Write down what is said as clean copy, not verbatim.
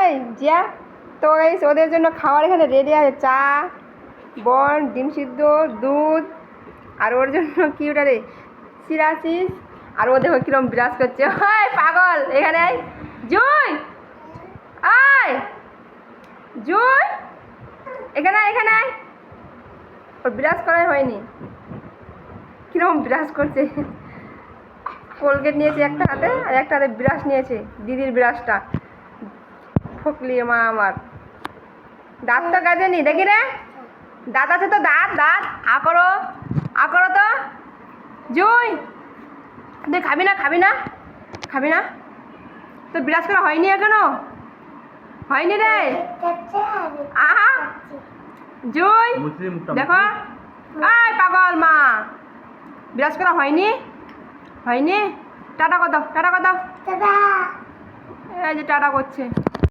এই জিয়া, তো গাইস ওদের জন্য খাবার এখানে রেডি আছে, চা, বন, ডিম সিদ্ধ, দুধ, আর ওর জন্য কি ওটা রে, সিরাচিস। আর ও দেখো কিরম বিরাজ করছে, হাই পাগল, এখানে আয় জুই, আয় জুই, এখানে আয়, এখানে আয়। ওর বিরাজ করাই হয়নি, কিরকম বিরাজ করছে। কোলগেট নিয়েছে একটা হাতে, আর একটা হাতে ব্রাশ নিয়েছে, দিদির ব্রাশটা। ফকলি মা আমার, দাঁত তো গাজেনি, দেখি রে দাঁত আছে তো, দাঁত দাঁত আ করো তো। জুই, তুই খাবি না, খাবি না, খাবি না? তোর ব্রাশ করা হয়নি এখনো, হয়নি রে। আহা জুই, দেখো, আয় পাগল মা, ব্রাশ করা হয়নি, হয়নি। টাটা কর দাও, টাটা কর দাও, এই যে টাটা করছে।